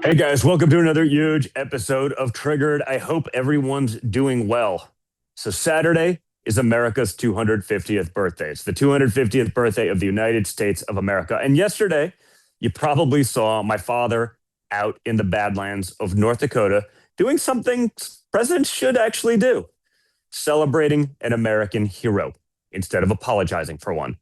Hey guys, welcome to another huge episode of Triggered. I hope everyone's doing well. So, Saturday is America's 250th birthday. It's the 250th birthday of the United States of America. And yesterday, you probably saw my father out in the Badlands of North Dakota doing something presidents should actually do, celebrating an American hero instead of apologizing for one.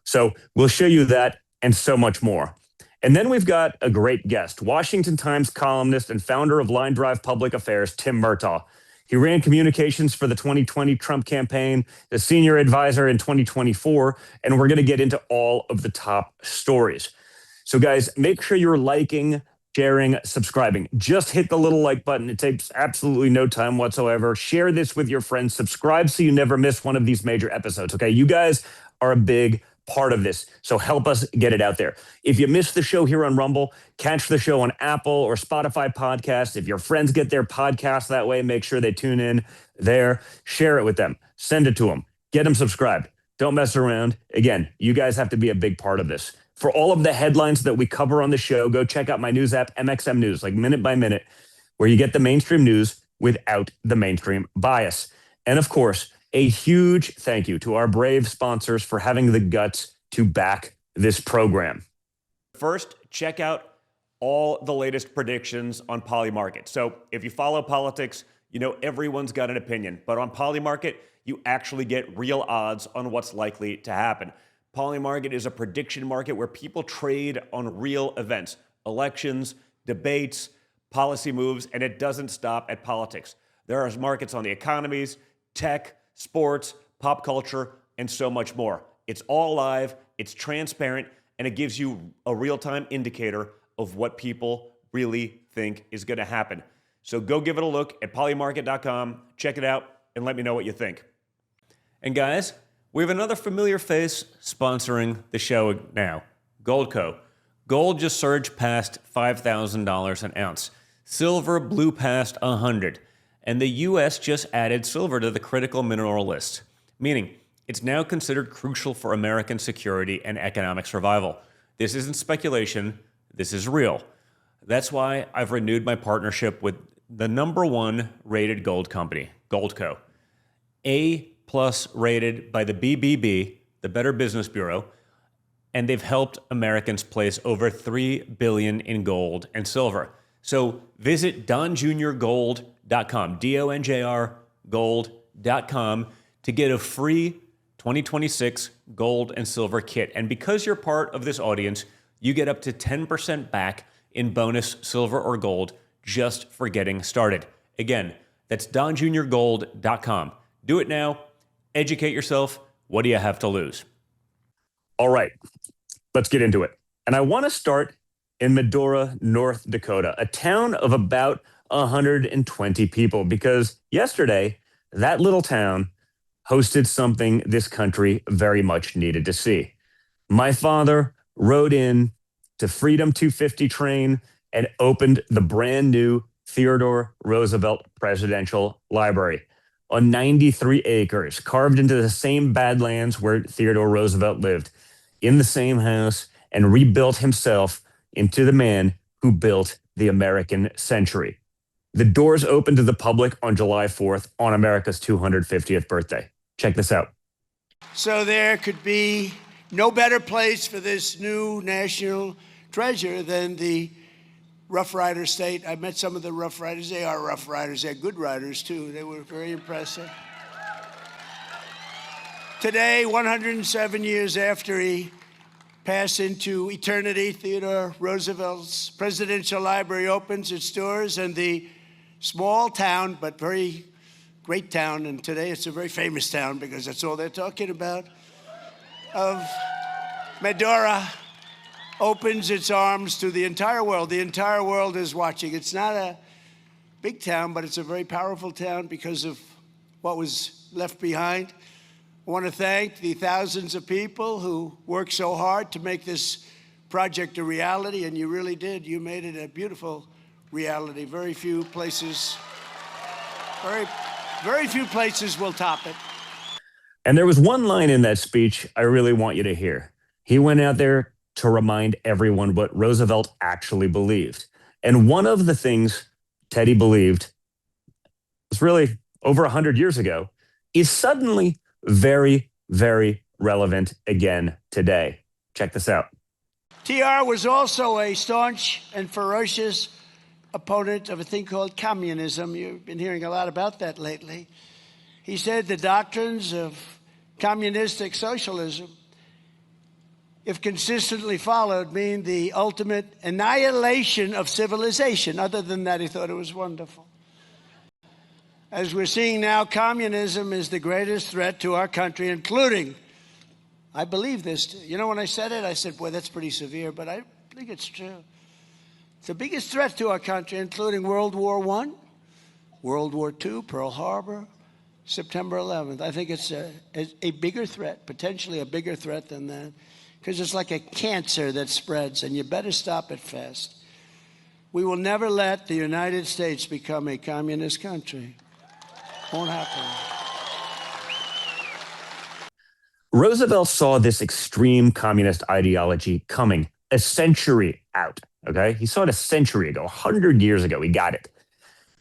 So, we'll show you that and so much more. And then we've got a great guest, Washington Times columnist and founder of Line Drive Public Affairs, Tim Murtaugh. He ran communications for the 2020 Trump campaign, the senior advisor in 2024, and we're going to get into all of the top stories. So, guys, make sure you're liking, sharing, subscribing. Just hit the little like button. It takes absolutely no time whatsoever. Share this with your friends. Subscribe so you never miss one of these major episodes. Okay, you guys are a big part of this, so help us get it out there. If you missed the show here on Rumble, catch the show on Apple or Spotify podcasts. If your friends get their podcast that way, make sure they tune in there. Share it with them. Send it to them. Get them subscribed. Don't mess around. Again, you guys have to be a big part of this. For all of the headlines that we cover on the show, go check out my news app, MXM News, like minute by minute, where you get the mainstream news without the mainstream bias. And of course, a huge thank you to our brave sponsors for having the guts to back this program. First, check out all the latest predictions on Polymarket. So if you follow politics, you know everyone's got an opinion. But on Polymarket, you actually get real odds on what's likely to happen. Polymarket is a prediction market where people trade on real events, elections, debates, policy moves, and it doesn't stop at politics. There are markets on the economies, tech, sports, pop culture, and so much more. It's all live, it's transparent, and it gives you a real-time indicator of what people really think is going to happen. So go give it a look at polymarket.com, check it out, and let me know what you think. And guys, we have another familiar face sponsoring the show now, Goldco. Gold just surged past $5,000 an ounce. Silver blew past 100. And the U.S. just added silver to the critical mineral list, meaning it's now considered crucial for American security and economic survival. This isn't speculation, this is real. That's why I've renewed my partnership with the #1 rated gold company, Goldco. A+ rated by the BBB, the Better Business Bureau, and they've helped Americans place over $3 billion in gold and silver. So visit donjrgold.com, DONJR gold.com, to get a free 2026 gold and silver kit. And because you're part of this audience, you get up to 10% back in bonus silver or gold just for getting started. Again, that's donjrgold.com. Do it now. Educate yourself. What do you have to lose? All right, let's get into it. And I want to start in Medora, North Dakota, a town of about 120 people, because yesterday, that little town hosted something this country very much needed to see. My father rode in to Freedom 250 train and opened the brand new Theodore Roosevelt Presidential Library on 93 acres, carved into the same Badlands where Theodore Roosevelt lived, in the same house, and rebuilt himself into the man who built the American century. The doors opened to the public on July 4th on America's 250th birthday. Check this out. So there could be no better place for this new national treasure than the Rough Rider state. I met some of the Rough Riders. They are Rough Riders. They're good riders, too. They were very impressive. Today, 107 years after he passed into eternity, Theodore Roosevelt's Presidential Library opens its doors, and the small town, but very great town, and today it's a very famous town because that's all they're talking about, of Medora opens its arms to the entire world. The entire world is watching. It's not a big town, but it's a very powerful town because of what was left behind. I want to thank the thousands of people who worked so hard to make this project a reality, and you really did. You made it a beautiful reality. Very few places will top it. And there was one line in that speech I really want you to hear. He went out there to remind everyone what Roosevelt actually believed. And one of the things Teddy believed was really over 100 years ago is suddenly very, very relevant again today. Check this out. TR was also a staunch and ferocious opponent of a thing called communism. You've been hearing a lot about that lately. He said the doctrines of communistic socialism, if consistently followed, mean the ultimate annihilation of civilization. Other than that, he thought it was wonderful. As we're seeing now, communism is the greatest threat to our country, including, I believe this, you know, when I said it, I said, boy, that's pretty severe, but I think it's true. It's the biggest threat to our country, including World War I, World War II, Pearl Harbor, September 11th. I think it's a bigger threat, potentially a bigger threat than that, because it's like a cancer that spreads, and you better stop it fast. We will never let the United States become a communist country. Won't happen. Roosevelt saw this extreme communist ideology coming a century out, okay? He saw it a century ago, 100 years ago. He got it.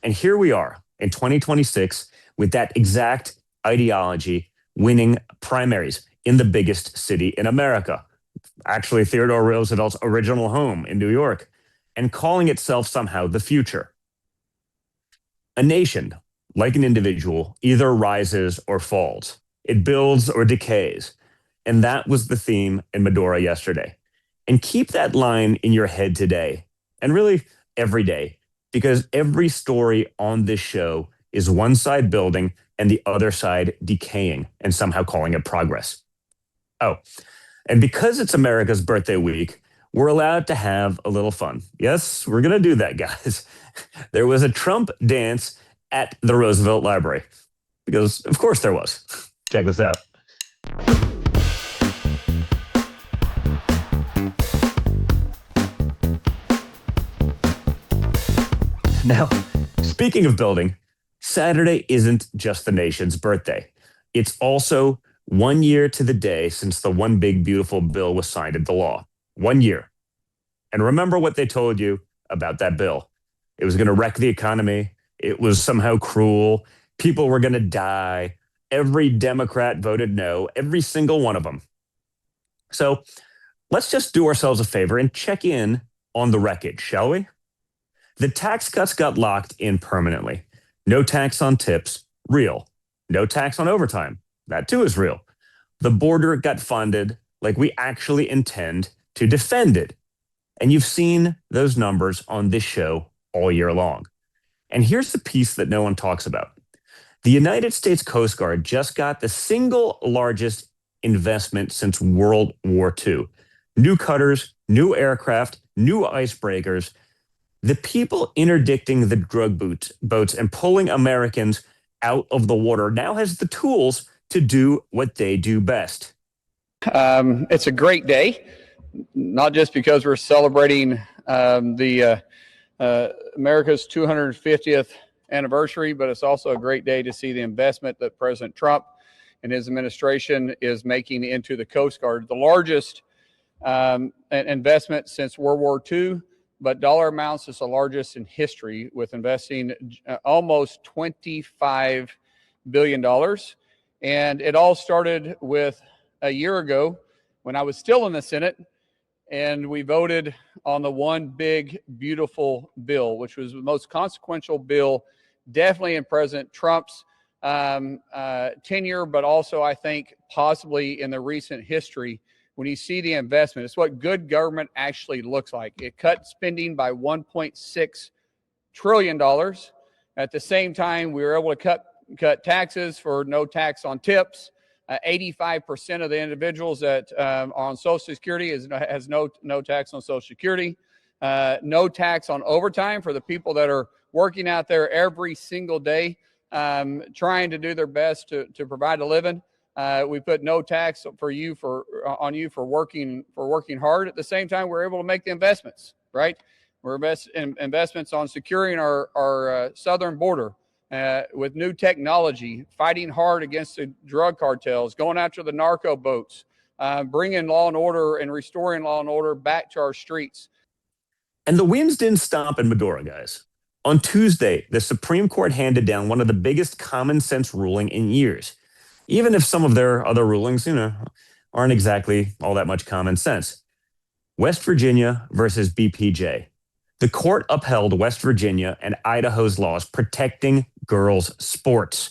And here we are in 2026 with that exact ideology winning primaries in the biggest city in America, actually Theodore Roosevelt's original home in New York, and calling itself somehow the future. A nation, like an individual, either rises or falls. It builds or decays. And that was the theme in Medora yesterday. And keep that line in your head today, and really every day, because every story on this show is one side building and the other side decaying and somehow calling it progress. Oh, and because it's America's birthday week, we're allowed to have a little fun. Yes, we're going to do that, guys. There was a Trump dance at the Roosevelt Library, because of course there was. Check this out. Now, speaking of building, Saturday isn't just the nation's birthday. It's also 1 year to the day since the one big beautiful bill was signed into law. 1 year. And remember what they told you about that bill. It was going to wreck the economy. It was somehow cruel. People were going to die. Every Democrat voted no, every single one of them. So let's just do ourselves a favor and check in on the wreckage, shall we? The tax cuts got locked in permanently. No tax on tips, real. No tax on overtime, that too is real. The border got funded like we actually intend to defend it. And you've seen those numbers on this show all year long. And here's the piece that no one talks about. The United States Coast Guard just got the single largest investment since World War II. New cutters, new aircraft, new icebreakers. The people interdicting the drug boats and pulling Americans out of the water now has the tools to do what they do best. It's a great day, not just because we're celebrating America's 250th anniversary, but it's also a great day to see the investment that President Trump and his administration is making into the Coast Guard, the largest investment since World War II, but dollar amounts is the largest in history, with investing almost $25 billion. And it all started with a year ago when I was still in the Senate, and we voted on the one big, beautiful bill, which was the most consequential bill, definitely in President Trump's tenure, but also I think possibly in the recent history. When you see the investment, it's what good government actually looks like. It cut spending by $1.6 trillion. At the same time, we were able to cut taxes for no tax on tips. 85% of the individuals that are on Social Security has no tax on Social Security. No tax on overtime for the people that are working out there every single day, trying to do their best to provide a living. We put no tax on you for working hard. At the same time, we're able to make the investments, right? We're investments on securing our southern border, with new technology, fighting hard against the drug cartels, going after the narco boats, bringing law and order and restoring law and order back to our streets. And the wins didn't stop in Maduro, guys. On Tuesday, the Supreme Court handed down one of the biggest common sense ruling in years, even if some of their other rulings, aren't exactly all that much common sense. West Virginia versus BPJ. The court upheld West Virginia and Idaho's laws protecting girls' sports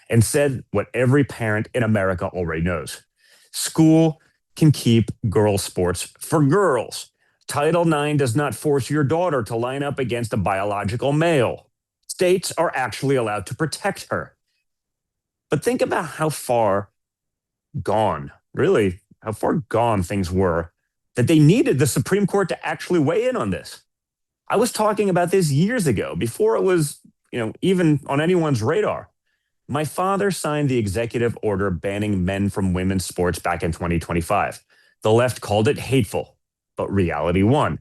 and said what every parent in America already knows. School can keep girls' sports for girls. Title IX does not force your daughter to line up against a biological male. States are actually allowed to protect her. But think about how far gone things were that they needed the Supreme Court to actually weigh in on this. I was talking about this years ago, before it was, even on anyone's radar. My father signed the executive order banning men from women's sports back in 2025. The left called it hateful, but reality won.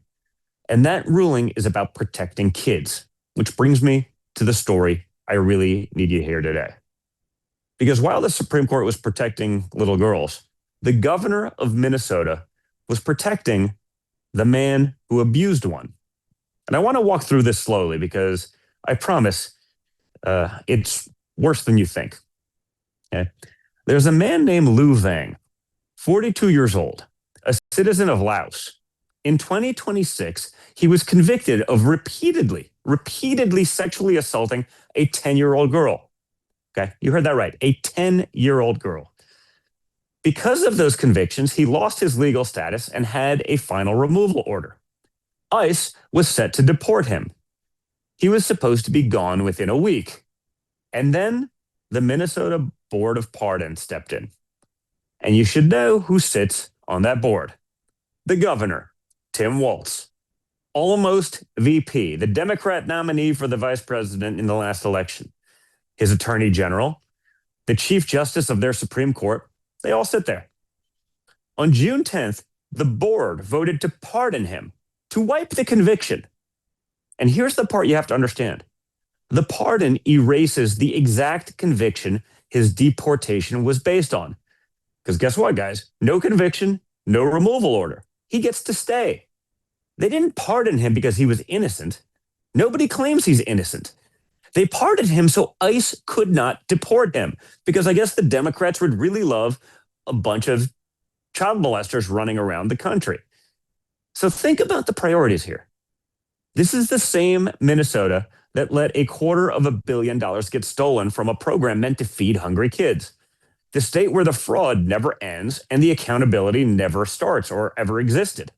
And that ruling is about protecting kids, which brings me to the story I really need you to hear today. Because while the Supreme Court was protecting little girls, the governor of Minnesota was protecting the man who abused one. And I want to walk through this slowly because I promise it's worse than you think. Okay? There's a man named Lu Vang, 42 years old, a citizen of Laos. In 2026, he was convicted of repeatedly sexually assaulting a 10-year-old girl. Okay, you heard that right, a 10-year-old girl. Because of those convictions, he lost his legal status and had a final removal order. ICE was set to deport him. He was supposed to be gone within a week. And then the Minnesota Board of Pardons stepped in. And you should know who sits on that board. The governor, Tim Walz, almost VP, the Democrat nominee for the vice president in the last election. His attorney general, the chief justice of their Supreme Court, they all sit there. On June 10th, the board voted to pardon him, to wipe the conviction. And here's the part you have to understand. The pardon erases the exact conviction his deportation was based on. Because guess what, guys? No conviction, no removal order. He gets to stay. They didn't pardon him because he was innocent. Nobody claims he's innocent. They pardoned him so ICE could not deport him, because I guess the Democrats would really love a bunch of child molesters running around the country. So think about the priorities here. This is the same Minnesota that let $250 million get stolen from a program meant to feed hungry kids. The state where the fraud never ends and the accountability never starts or ever existed.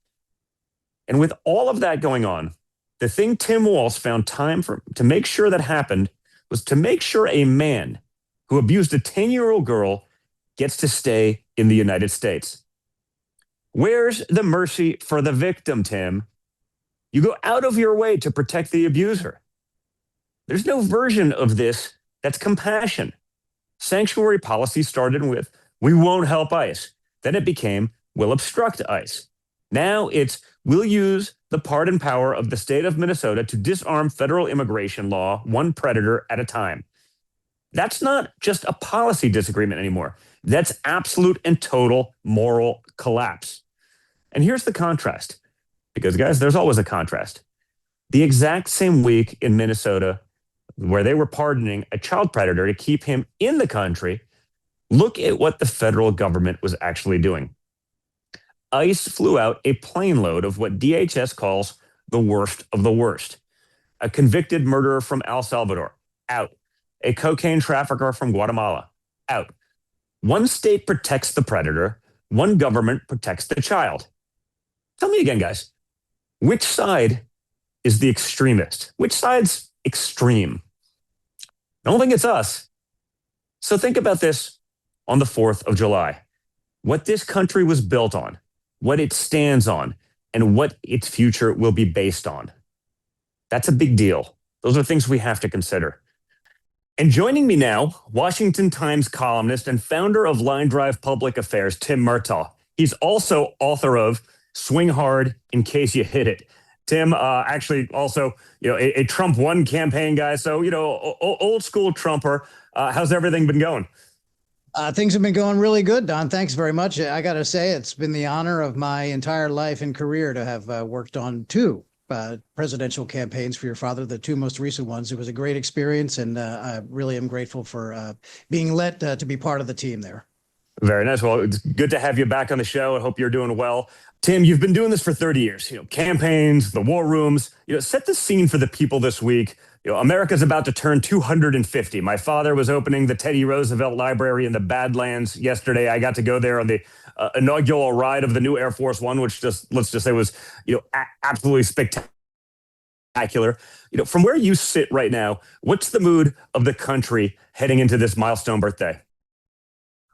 And with all of that going on, the thing Tim Walz found time to make sure that happened was to make sure a man who abused a 10-year-old girl gets to stay in the United States. Where's the mercy for the victim, Tim? You go out of your way to protect the abuser. There's no version of this that's compassion. Sanctuary policy started with, we won't help ICE. Then it became, we'll obstruct ICE. Now it's, we'll use the pardon power of the state of Minnesota to disarm federal immigration law, one predator at a time. That's not just a policy disagreement anymore. That's absolute and total moral collapse. And here's the contrast, because guys, there's always a contrast. The exact same week in Minnesota where they were pardoning a child predator to keep him in the country, look at what the federal government was actually doing. ICE flew out a plane load of what DHS calls the worst of the worst. A convicted murderer from El Salvador, out. A cocaine trafficker from Guatemala, out. One state protects the predator, one government protects the child. Tell me again, guys, which side is the extremist? Which side's extreme? I don't think it's us. So think about this on the 4th of July. What this country was built on, what it stands on, and what its future will be based on. That's a big deal. Those are things we have to consider. And joining me now, Washington Times columnist and founder of Line Drive Public Affairs, Tim Murtaugh. He's also author of Swing Hard in Case You Hit It. Tim, actually also, a Trump 1 campaign guy. So, old school Trumper. How's everything been going? Things have been going really good, Don. Thanks very much. I got to say, it's been the honor of my entire life and career to have worked on two presidential campaigns for your father, the two most recent ones. It was a great experience, and I really am grateful for being let to be part of the team there. Very nice. Well, it's good to have you back on the show. I hope you're doing well. Tim, you've been doing this for 30 years. Campaigns, the war rooms. Set the scene for the people this week. America's about to turn 250. My father was opening the Teddy Roosevelt Library in the Badlands yesterday. I got to go there on the inaugural ride of the new Air Force One, which let's just say was absolutely spectacular. From where you sit right now, what's the mood of the country heading into this milestone birthday?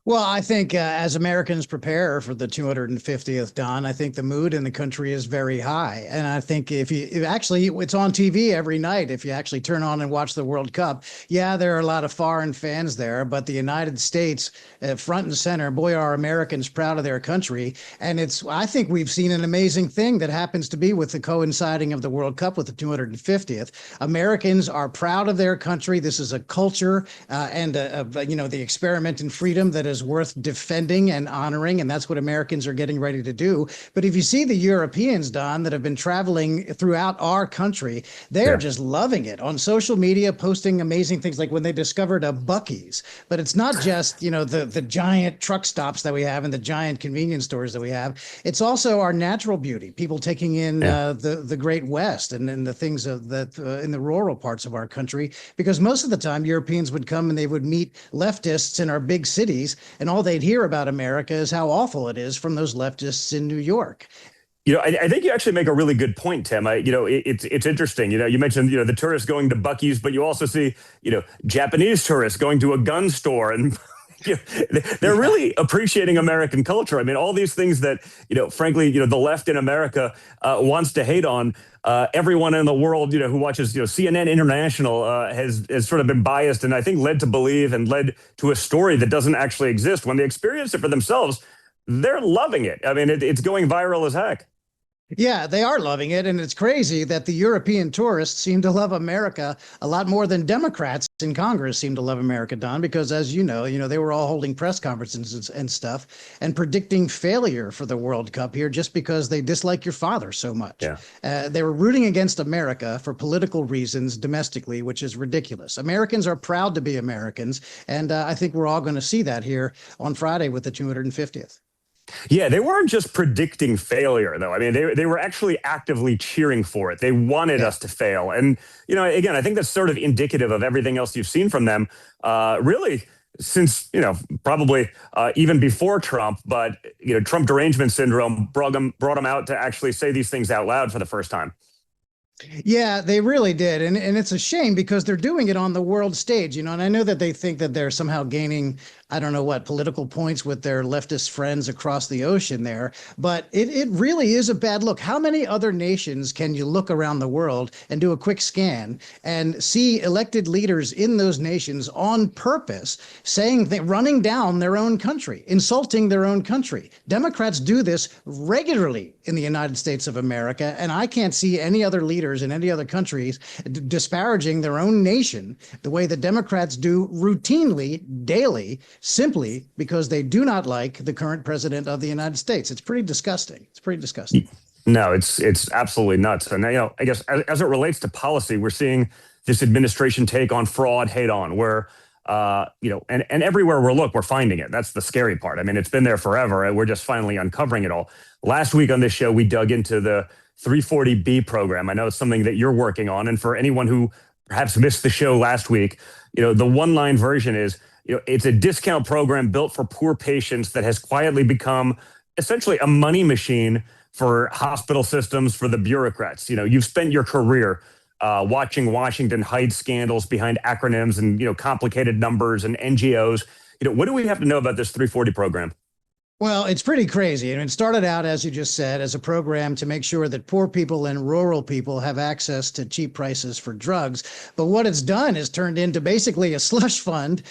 Well, I think as Americans prepare for the 250th, Don, I think the mood in the country is very high. And I think if it's on TV every night, if you actually turn on and watch the World Cup, yeah, there are a lot of foreign fans there, but the United States front and center, boy, are Americans proud of their country. And I think we've seen an amazing thing that happens to be with the coinciding of the World Cup with the 250th. Americans are proud of their country. This is a culture and the experiment in freedom that is worth defending and honoring, and that's what Americans are getting ready to do. But if you see the Europeans, Don, that have been traveling throughout our country, they're just loving it on social media, posting amazing things like when they discovered a Buc-ee's. But it's not just the giant truck stops that we have and the giant convenience stores that we have. It's also our natural beauty, people taking in the Great West and the things that in the rural parts of our country, because most of the time Europeans would come and they would meet leftists in our big cities, and all they'd hear about America is how awful it is from those leftists in New York. I think you actually make a really good point, Tim. It's interesting. You mentioned the tourists going to Buc-ee's, but you also see Japanese tourists going to a gun store, and they're really appreciating American culture. I mean, all these things that frankly, the left in America wants to hate on. Everyone in the world, who watches, CNN International has sort of been biased, and I think led to believe and led to a story that doesn't actually exist. When they experience it for themselves, they're loving it. I mean, it's going viral as heck. Yeah, they are loving it. And it's crazy that the European tourists seem to love America a lot more than Democrats in Congress seem to love America, Don, because as you know, they were all holding press conferences and stuff and predicting failure for the World Cup here just because they dislike your father so much. Yeah. They were rooting against America for political reasons domestically, which is ridiculous. Americans are proud to be Americans. And I think we're all going to see that here on Friday with the 250th. Yeah, they weren't just predicting failure, though. I mean, they were actually actively cheering for it. They wanted us to fail. And, again, I think that's sort of indicative of everything else you've seen from them, really, since, probably even before Trump. But, Trump derangement syndrome brought them out to actually say these things out loud for the first time. Yeah, they really did. And it's a shame because they're doing it on the world stage, and I know that they think that they're somehow gaining, I don't know what, political points with their leftist friends across the ocean there. But it really is a bad look. How many other nations can you look around the world and do a quick scan and see elected leaders in those nations on purpose saying that, running down their own country, insulting their own country? Democrats do this regularly in the United States of America, and I can't see any other leaders in any other countries disparaging their own nation the way the Democrats do routinely, daily, simply because they do not like the current president of the United States. It's pretty disgusting. It's pretty disgusting. No, it's absolutely nuts. And I guess as it relates to policy, we're seeing this administration take on fraud head on, where and everywhere we're finding it. That's the scary part. I mean, it's been there forever, and we're just finally uncovering it all. Last week on this show, we dug into the 340B program. I know it's something that you're working on. And for anyone who perhaps missed the show last week, the one-line version is, it's a discount program built for poor patients that has quietly become essentially a money machine for hospital systems, for the bureaucrats. You've spent your career watching Washington hide scandals behind acronyms and, complicated numbers and NGOs. What do we have to know about this 340 program? Well, it's pretty crazy. And it started out, as you just said, as a program to make sure that poor people and rural people have access to cheap prices for drugs. But what it's done is turned into basically a slush fund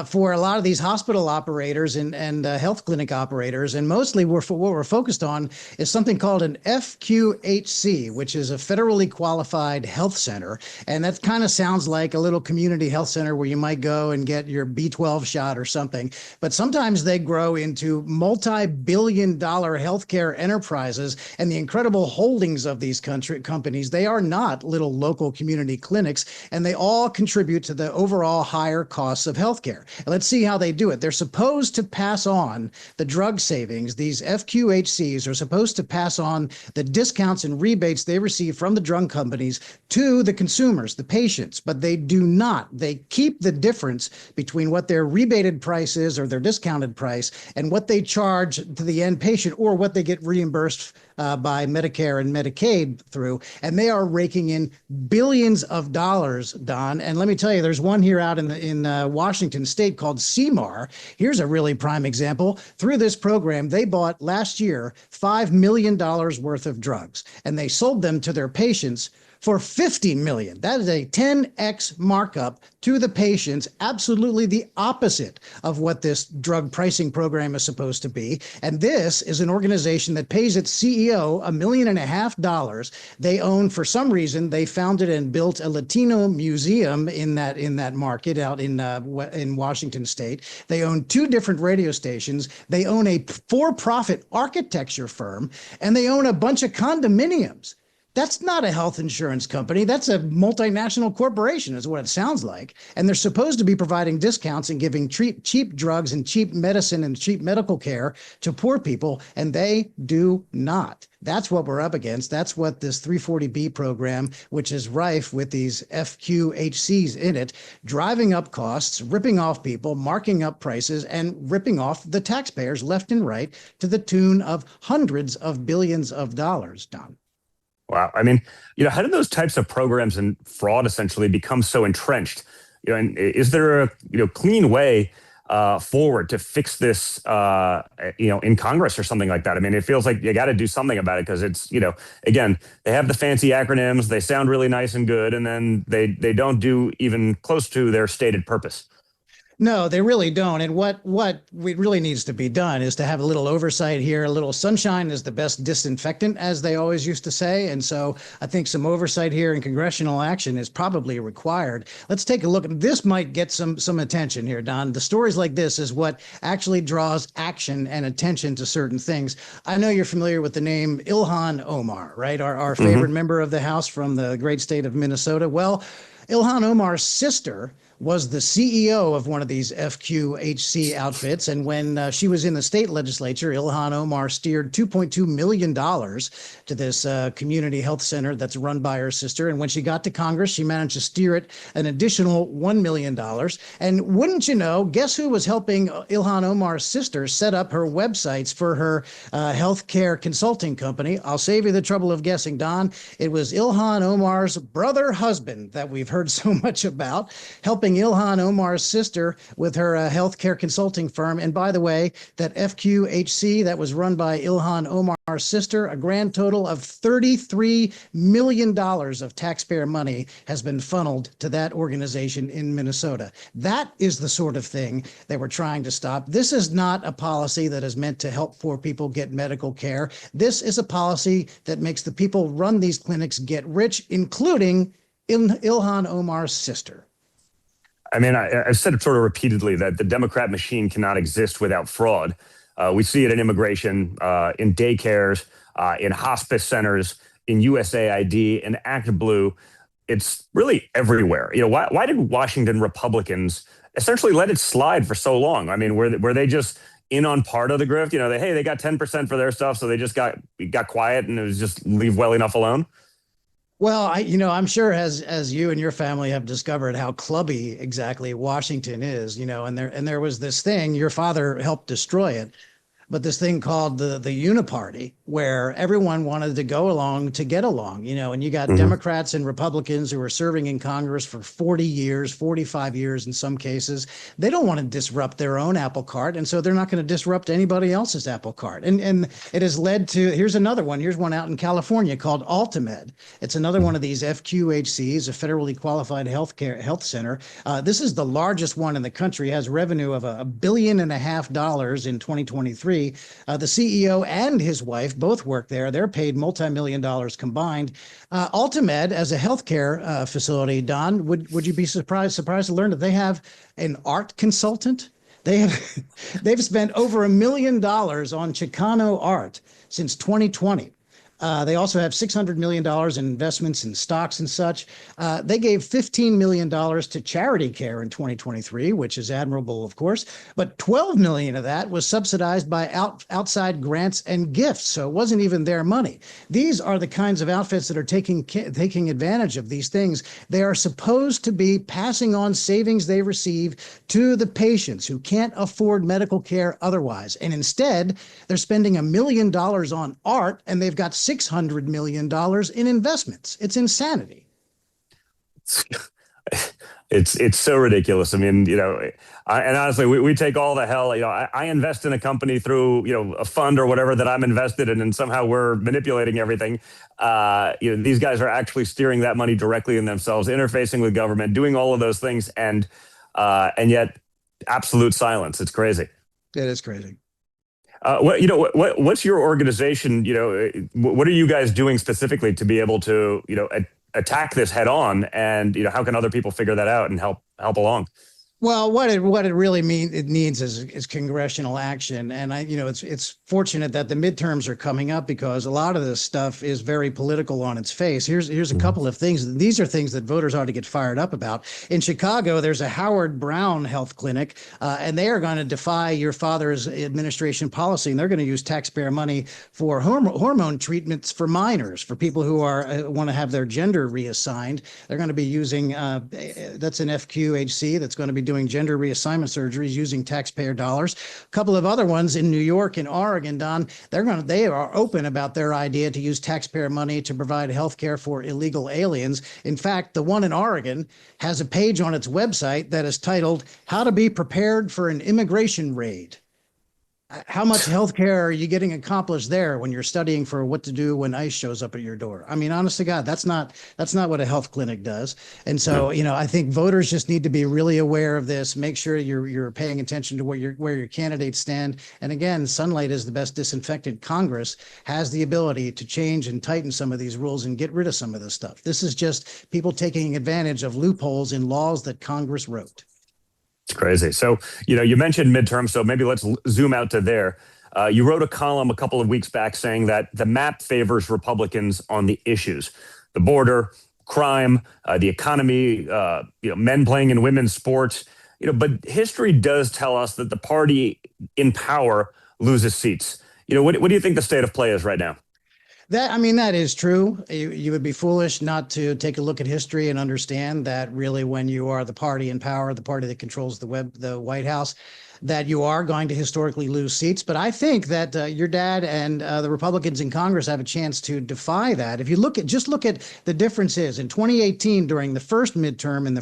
for a lot of these hospital operators and health clinic operators. And mostly what we're focused on is something called an FQHC, which is a federally qualified health center. And that kind of sounds like a little community health center where you might go and get your B12 shot or something. But sometimes they grow into multi-billion-dollar healthcare enterprises, and the incredible holdings of these companies, they are not little local community clinics, and they all contribute to the overall higher costs of healthcare. And let's see how they do it. They're supposed to pass on the drug savings. These FQHCs are supposed to pass on the discounts and rebates they receive from the drug companies to the consumers, the patients, but they do not. They keep the difference between what their rebated price is or their discounted price and what they charge to the end patient or what they get reimbursed by Medicare and Medicaid through. And they are raking in billions of dollars, Don. And let me tell you, there's one here out in Washington state called CMAR. Here's a really prime example. Through this program, they bought last year $5 million worth of drugs, and they sold them to their patients for $50 million. That is a 10x markup to the patients, absolutely the opposite of what this drug pricing program is supposed to be. And this is an organization that pays its CEO $1.5 million. They own, for some reason, they founded and built a Latino museum in that market out in Washington state. They own 2 different radio stations. They own a for-profit architecture firm, and they own a bunch of condominiums. That's not a health insurance company. That's a multinational corporation, is what it sounds like. And they're supposed to be providing discounts and giving cheap drugs and cheap medicine and cheap medical care to poor people, and they do not. That's what we're up against. That's what this 340B program, which is rife with these FQHCs in it, driving up costs, ripping off people, marking up prices, and ripping off the taxpayers left and right to the tune of hundreds of billions of dollars, Don. Wow. I mean, how do those types of programs and fraud essentially become so entrenched? And is there a clean way forward to fix this, in Congress or something like that? I mean, it feels like you got to do something about it because it's, again, they have the fancy acronyms, they sound really nice and good, and then they don't do even close to their stated purpose. No, they really don't. And what really needs to be done is to have a little oversight here. A little sunshine is the best disinfectant, as they always used to say. And so I think some oversight here and congressional action is probably required. Let's take a look. This might get some attention here, Don. The stories like this is what actually draws action and attention to certain things. I know you're familiar with the name Ilhan Omar, right? Our favorite member of the House from the great state of Minnesota. Well, Ilhan Omar's sister was the CEO of one of these FQHC outfits. And when she was in the state legislature, Ilhan Omar steered $2.2 million to this community health center that's run by her sister. And when she got to Congress, she managed to steer it an additional $1 million. And wouldn't you know, guess who was helping Ilhan Omar's sister set up her websites for her healthcare consulting company? I'll save you the trouble of guessing, Don. It was Ilhan Omar's brother husband that we've heard so much about, helping Ilhan Omar's sister with her healthcare consulting firm. And by the way, that FQHC that was run by Ilhan Omar's sister, a grand total of $33 million of taxpayer money has been funneled to that organization in Minnesota. That is the sort of thing they were trying to stop. This is not a policy that is meant to help poor people get medical care. This is a policy that makes the people run these clinics get rich, including Ilhan Omar's sister. I mean, I've said it sort of repeatedly that the Democrat machine cannot exist without fraud. We see it in immigration, in daycares, in hospice centers, in USAID, in ActBlue. It's really everywhere. Why did Washington Republicans essentially let it slide for so long? I mean, were they just in on part of the grift? They got 10% for their stuff, so they just got quiet and it was just leave well enough alone. Well, I'm sure as you and your family have discovered how clubby exactly Washington is, and there was this thing, your father helped destroy it. but this thing called the uniparty, where everyone wanted to go along to get along, and you got Democrats and Republicans who are serving in Congress for 40 years, 45 years in some cases. They don't want to disrupt their own apple cart, and so they're not going to disrupt anybody else's apple cart. And it has led to, here's another one. Here's one out in California called Altamed. It's another one of these FQHCs, a federally qualified health center. This is the largest one in the country, has revenue of $1.5 billion in 2023. The CEO and his wife both work there. They're paid multi-million dollars combined. Altamed, as a healthcare facility, Don, would you be surprised to learn that they have an art consultant? They've spent over $1 million on Chicano art since 2020. They also have $600 million in investments in stocks and such. They gave $15 million to charity care in 2023, which is admirable, of course. But $12 million of that was subsidized by outside grants and gifts. So it wasn't even their money. These are the kinds of outfits that are taking advantage of these things. They are supposed to be passing on savings they receive to the patients who can't afford medical care otherwise. And instead, they're spending $1 million on art, and they've got $600 million in investments. It's insanity. It's so ridiculous. I mean, and honestly, we take all the hell. I invest in a company through a fund or whatever that I'm invested in, and somehow we're manipulating everything. These guys are actually steering that money directly in themselves, interfacing with government, doing all of those things, and yet absolute silence. It's crazy. It is crazy. What's your organization? What are you guys doing specifically to be able to, attack this head on? And, how can other people figure that out and help along? Well, what it really needs is congressional action, and it's fortunate that the midterms are coming up, because a lot of this stuff is very political on its face. Here's a couple of things. These are things that voters ought to get fired up about. In Chicago, there's a Howard Brown health clinic, and they are going to defy your father's administration policy, and they're going to use taxpayer money for hormone treatments for minors, for people who want to have their gender reassigned. They're going to be using that's an FQHC that's going to be doing gender reassignment surgeries using taxpayer dollars. A couple of other ones in New York and Oregon, Don, they are open about their idea to use taxpayer money to provide health care for illegal aliens. In fact, the one in Oregon has a page on its website that is titled "How to Be Prepared for an Immigration Raid." How much health care are you getting accomplished there when you're studying for what to do when ICE shows up at your door? I mean, honest to God, that's not what a health clinic does. And so, I think voters just need to be really aware of this. Make sure you're paying attention to where your candidates stand. And again, sunlight is the best disinfectant. Congress has the ability to change and tighten some of these rules and get rid of some of this stuff. This is just people taking advantage of loopholes in laws that Congress wrote. It's crazy. So, you mentioned midterm, so maybe let's zoom out to there. You wrote a column a couple of weeks back saying that the map favors Republicans on the issues: the border, crime, the economy, men playing in women's sports. But history does tell us that the party in power loses seats. What do you think the state of play is right now? That is true. You would be foolish not to take a look at history and understand that really when you are the party in power, the party that controls the White House, that you are going to historically lose seats. But I think that your dad and the Republicans in Congress have a chance to defy that. If you look at the differences in 2018 during the first midterm, in the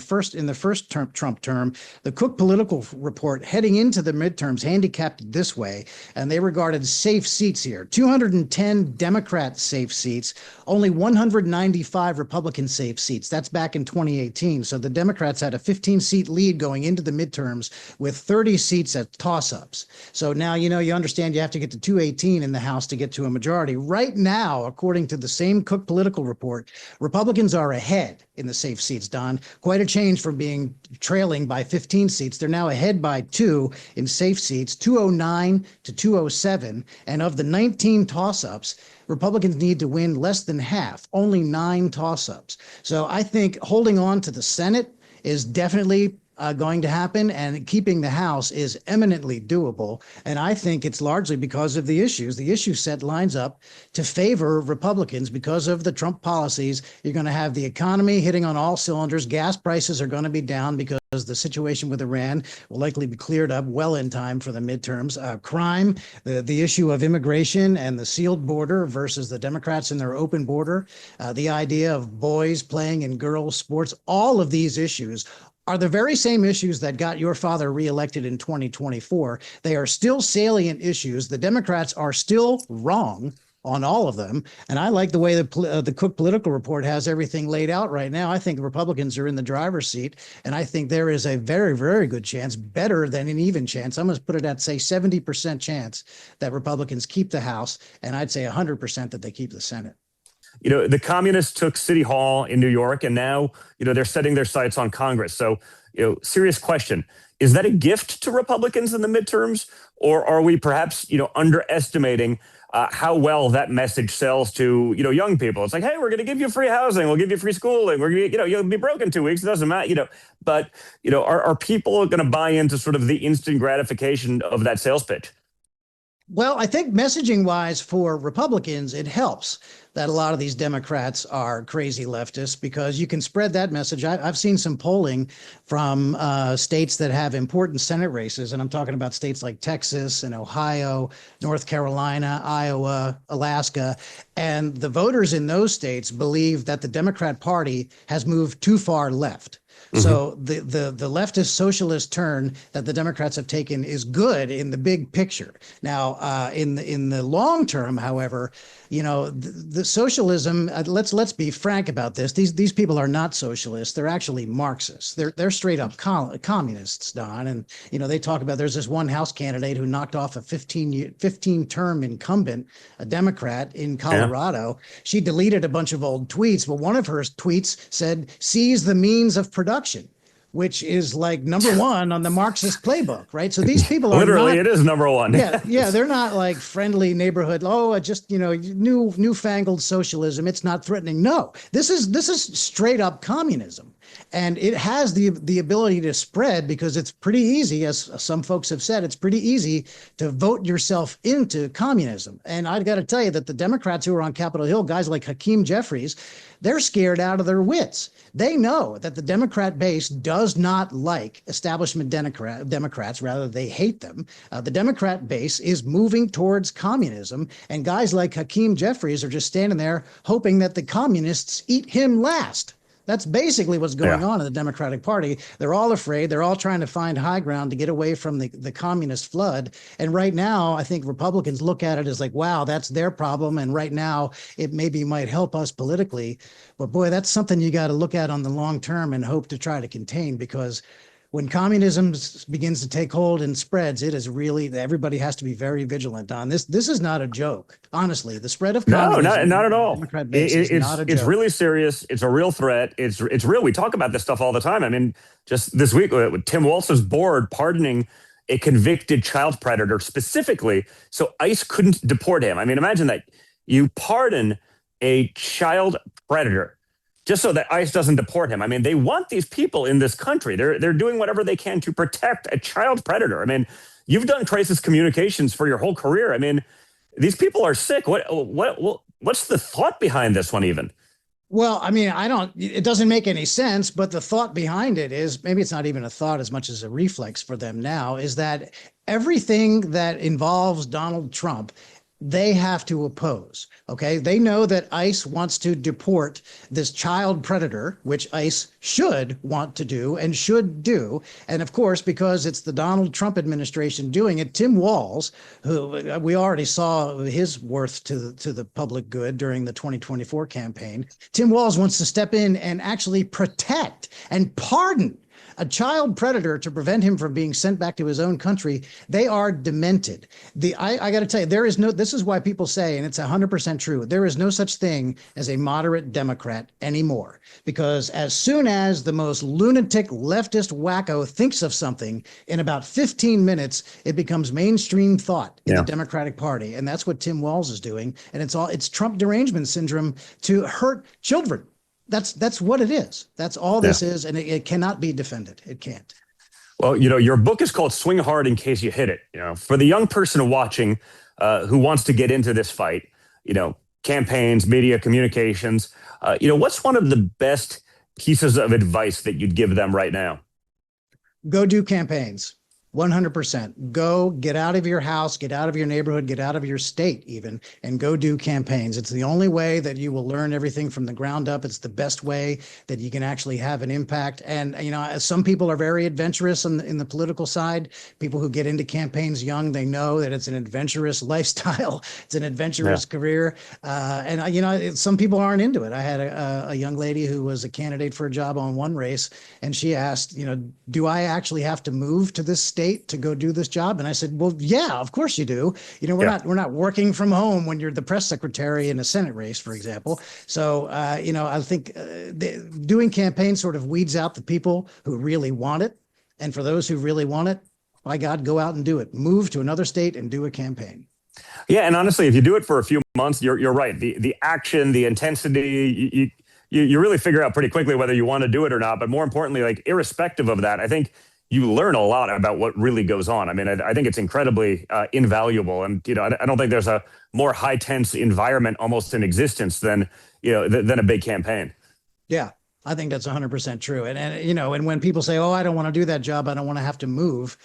first Trump term, the Cook Political Report heading into the midterms handicapped it this way, and they regarded safe seats here: 210 Democrat safe seats, only 195 Republican safe seats. That's back in 2018. So the Democrats had a 15-seat lead going into the midterms with 30 seats at toss-ups. So now, you understand you have to get to 218 in the House to get to a majority. Right now, according to the same Cook Political Report, Republicans are ahead in the safe seats, Don. Quite a change from being trailing by 15 seats. They're now ahead by 2 in safe seats, 209 to 207. And of the 19 toss-ups, Republicans need to win less than half, only 9 toss-ups. So I think holding on to the Senate is definitely going to happen, and keeping the House is eminently doable. And I think it's largely because of the issues. The issue set lines up to favor Republicans because of the Trump policies. You're going to have the economy hitting on all cylinders. Gas prices are going to be down because the situation with Iran will likely be cleared up well in time for the midterms. Crime, the issue of immigration and the sealed border versus the Democrats and their open border, the idea of boys playing in girls' sports, all of these issues are the very same issues that got your father reelected in 2024. They are still salient issues. The Democrats are still wrong on all of them. And I like the way the Cook Political Report has everything laid out right now. I think Republicans are in the driver's seat, and I think there is a very, very good chance, better than an even chance. I'm going to put it at, say, 70% chance that Republicans keep the House, and I'd say 100% that they keep the Senate. The communists took City Hall in New York, and now, they're setting their sights on Congress. So, serious question. Is that a gift to Republicans in the midterms, or are we perhaps, underestimating how well that message sells to, young people? It's like, hey, we're going to give you free housing. We'll give you free schooling. We're going to, you'll be broke in 2 weeks. It doesn't matter, but, are people going to buy into sort of the instant gratification of that sales pitch? Well, I think messaging wise for Republicans, it helps that a lot of these Democrats are crazy leftists, because you can spread that message. I've seen some polling from states that have important Senate races, and I'm talking about states like Texas and Ohio, North Carolina, Iowa, Alaska. And the voters in those states believe that the Democrat Party has moved too far left. So the leftist socialist turn that the Democrats have taken is good in the big picture. Now, in the long term, however, the socialism. Let's be frank about this. These people are not socialists. They're actually Marxists. They're straight up communists, Don. And they talk about, there's this one House candidate who knocked off a 15-term incumbent, a Democrat in Colorado. Yeah. She deleted a bunch of old tweets, but one of her tweets said, "Seize the means of production," which is like number one on the Marxist playbook, right? So these people are literally, it is number one. Yeah, they're not like friendly neighborhood. Oh, just newfangled socialism. It's not threatening. No, this is straight up communism, and it has the ability to spread because it's pretty easy, as some folks have said, it's pretty easy to vote yourself into communism. And I've got to tell you that the Democrats who are on Capitol Hill, guys like Hakeem Jeffries, they're scared out of their wits. They know that the Democrat base does not like establishment Democrats. Rather, they hate them. The Democrat base is moving towards communism, and guys like Hakeem Jeffries are just standing there hoping that the communists eat him last. That's basically what's going on in the Democratic Party. They're all afraid. They're all trying to find high ground to get away from the communist flood. And right now, I think Republicans look at it as like, wow, that's their problem. And right now, it maybe might help us politically. But boy, that's something you got to look at on the long term and hope to try to contain, because when communism begins to take hold and spreads, it is really, everybody has to be very vigilant on this. This is not a joke. Honestly, the spread of communism. No, not at all. It's not a joke. It's really serious. It's a real threat. It's real. We talk about this stuff all the time. I mean, just this week, with Tim Walz's board pardoning a convicted child predator specifically, so ICE couldn't deport him. I mean, imagine that. You pardon a child predator just so that ICE doesn't deport him. I mean, they want these people in this country. They're doing whatever they can to protect a child predator. I mean, you've done crisis communications for your whole career. I mean, these people are sick. What's the thought behind this one even? Well, I mean, it doesn't make any sense, but the thought behind it is, maybe it's not even a thought as much as a reflex for them now, is that everything that involves Donald Trump, they have to oppose. Okay. They know that ICE wants to deport this child predator, which ICE should want to do and should do. And of course, because it's the Donald Trump administration doing it, Tim Walz, who we already saw his worth to the public good during the 2024 campaign, Tim Walz wants to step in and actually protect and pardon a child predator to prevent him from being sent back to his own country. They are demented. I got to tell you, this is why people say, and it's 100% true, there is no such thing as a moderate Democrat anymore. Because as soon as the most lunatic leftist wacko thinks of something, in about 15 minutes, it becomes mainstream thought in the Democratic Party. And that's what Tim Walz is doing. And it's Trump derangement syndrome to hurt children. That's what it is. That's all this is, and it cannot be defended. It can't. Well, your book is called Swing Hard in Case You Hit It. For the young person watching who wants to get into this fight, campaigns, media, communications, what's one of the best pieces of advice that you'd give them right now? Go do campaigns. 100%. Go get out of your house, get out of your neighborhood, get out of your state even, and go do campaigns. It's the only way that you will learn everything from the ground up. It's the best way that you can actually have an impact. And, some people are very adventurous in the political side. People who get into campaigns young, they know that it's an adventurous lifestyle. It's an adventurous career. Some people aren't into it. I had a young lady who was a candidate for a job on one race, and she asked, do I actually have to move to this state to go do this job? And I said, well, yeah, of course you do. We're not working from home when you're the press secretary in a Senate race, for example. So, I think doing campaigns sort of weeds out the people who really want it. And for those who really want it, by God, go out and do it. Move to another state and do a campaign. Yeah, and honestly, if you do it for a few months, you're right. The action, the intensity, you really figure out pretty quickly whether you want to do it or not. But more importantly, like irrespective of that, I think you learn a lot about what really goes on. I mean, I think it's incredibly invaluable. And, I don't think there's a more high tense environment almost in existence than a big campaign. Yeah, I think that's 100% true. And when people say, oh, I don't want to do that job, I don't want to have to move,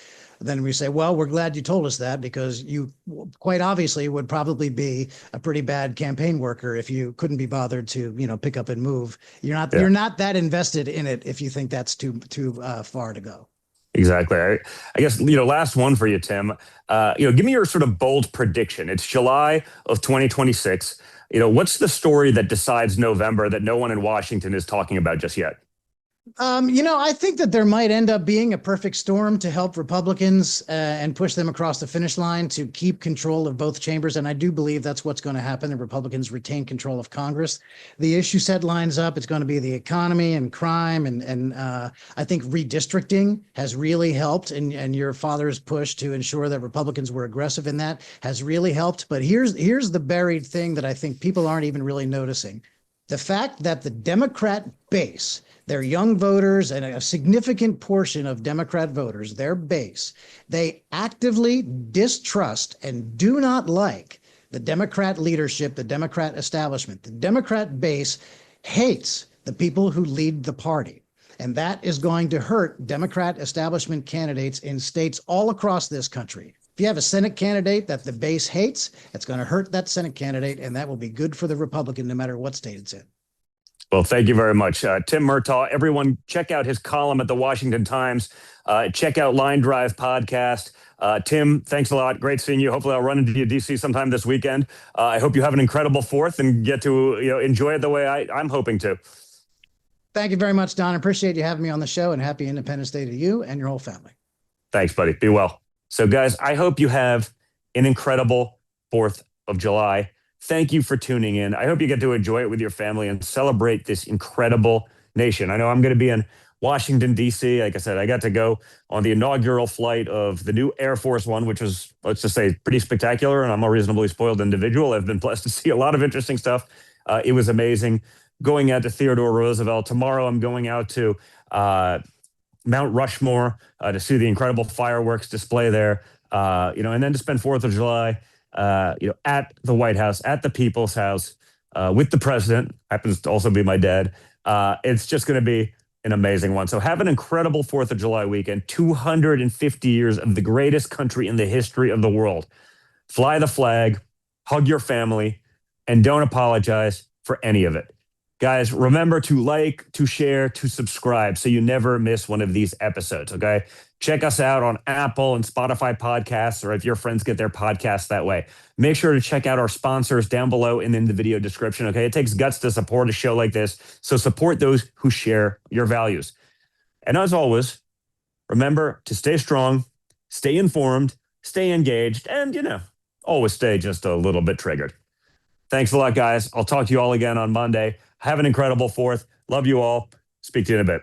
then we say, well, we're glad you told us that, because you quite obviously would probably be a pretty bad campaign worker if you couldn't be bothered to, pick up and move. You're not that invested in it if you think that's too far to go. Exactly. I guess, last one for you, Tim. Give me your sort of bold prediction. It's July of 2026. What's the story that decides November that no one in Washington is talking about just yet? I think that there might end up being a perfect storm to help Republicans and push them across the finish line to keep control of both chambers. And I do believe that's what's going to happen. The Republicans retain control of Congress. The issue set lines up. It's going to be the economy and crime. And I think redistricting has really helped. And your father's push to ensure that Republicans were aggressive in that has really helped. But here's the buried thing that I think people aren't even really noticing. The fact that the Democrat base, their young voters and a significant portion of Democrat voters, their base, they actively distrust and do not like the Democrat leadership, the Democrat establishment. The Democrat base hates the people who lead the party. And that is going to hurt Democrat establishment candidates in states all across this country. If you have a Senate candidate that the base hates, it's going to hurt that Senate candidate, and that will be good for the Republican no matter what state it's in. Well, thank you very much. Tim Murtaugh, everyone check out his column at the Washington Times. Check out Line Drive podcast. Tim, thanks a lot. Great seeing you. Hopefully I'll run into you, DC, sometime this weekend. I hope you have an incredible 4th and get to enjoy it the way I'm hoping to. Thank you very much, Don. I appreciate you having me on the show, and happy Independence Day to you and your whole family. Thanks, buddy. Be well. So, guys, I hope you have an incredible 4th of July. Thank you for tuning in. I hope you get to enjoy it with your family and celebrate this incredible nation. I know I'm going to be in Washington, D.C. Like I said, I got to go on the inaugural flight of the new Air Force One, which was, let's just say, pretty spectacular. And I'm a reasonably spoiled individual. I've been blessed to see a lot of interesting stuff. It was amazing. Going out to Theodore Roosevelt. Tomorrow, I'm going out to Mount Rushmore to see the incredible fireworks display there. And then to spend 4th of July at the White House, at the People's House, with the president, happens to also be my dad. It's just going to be an amazing one. So have an incredible 4th of July weekend, 250 years of the greatest country in the history of the world. Fly the flag, hug your family, and don't apologize for any of it. Guys, remember to like, to share, to subscribe so you never miss one of these episodes, okay? Check us out on Apple and Spotify podcasts, or if your friends get their podcasts that way. Make sure to check out our sponsors down below and in the video description, okay? It takes guts to support a show like this, so support those who share your values. And as always, remember to stay strong, stay informed, stay engaged, and, always stay just a little bit triggered. Thanks a lot, guys. I'll talk to you all again on Monday. Have an incredible 4th. Love you all. Speak to you in a bit.